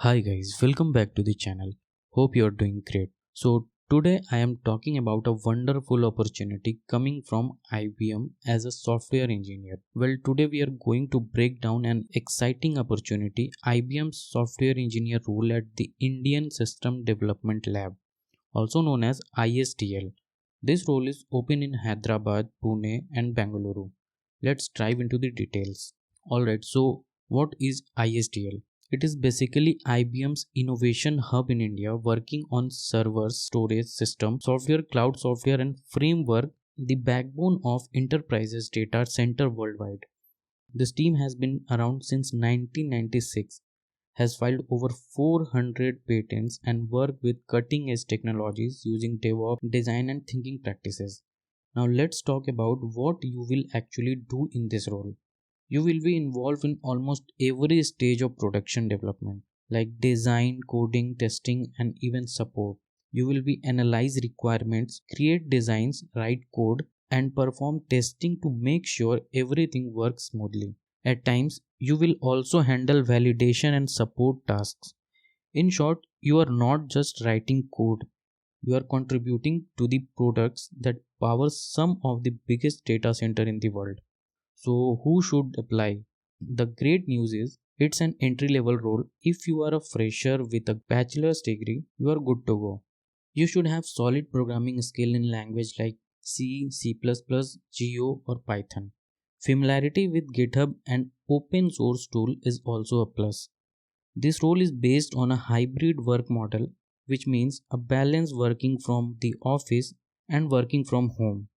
Hi guys, welcome back to the channel. Hope you are doing great. So today I am talking about a wonderful opportunity coming from IBM as a software engineer. Well, today we are going to break down an exciting opportunity, IBM software engineer role at the Indian System Development Lab, also known as ISDL. This role is open in Hyderabad, Pune and Bengaluru. Let's dive into the details. Alright, so what is ISDL? It is basically IBM's innovation hub in India working on servers, storage system, software, cloud software and framework, the backbone of enterprises data center worldwide. This team has been around since 1996, has filed over 400 patents and worked with cutting edge technologies using DevOps, design and thinking practices. Now let's talk about what you will actually do in this role. You will be involved in almost every stage of production development, like design, coding, testing, and even support. You will be analyze requirements, create designs, write code, and perform testing to make sure everything works smoothly. At times, you will also handle validation and support tasks. In short, you are not just writing code, you are contributing to the products that power some of the biggest data center in the world. So, who should apply? The great news is it's an entry level role. If you are a fresher with a bachelor's degree, you are good to go. You should have solid programming skill in language like C, C++, Go, or Python. Familiarity with GitHub and open source tool is also a plus. This role is based on a hybrid work model, which means a balance working from the office and working from home.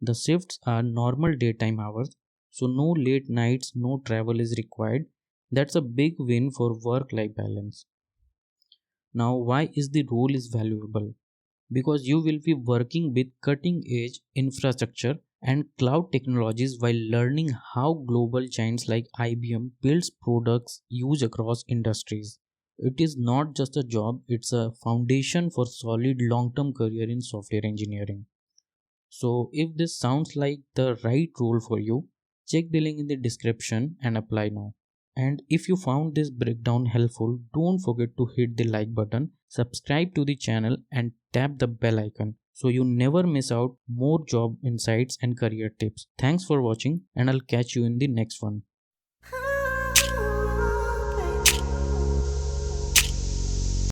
The shifts are normal daytime hours, so no late nights, no travel is required. That's a big win for work life balance. Now, why is the role is valuable? Because you will be working with cutting edge infrastructure and cloud technologies while learning how global giants like IBM builds products used across industries. It is not just a job, it's a foundation for solid long-term career in software engineering. So if this sounds like the right role for you, check the link in the description and apply now. And if you found this breakdown helpful, don't forget to hit the like button, subscribe to the channel and tap the bell icon so you never miss out more job insights and career tips. Thanks for watching and I'll catch you in the next one.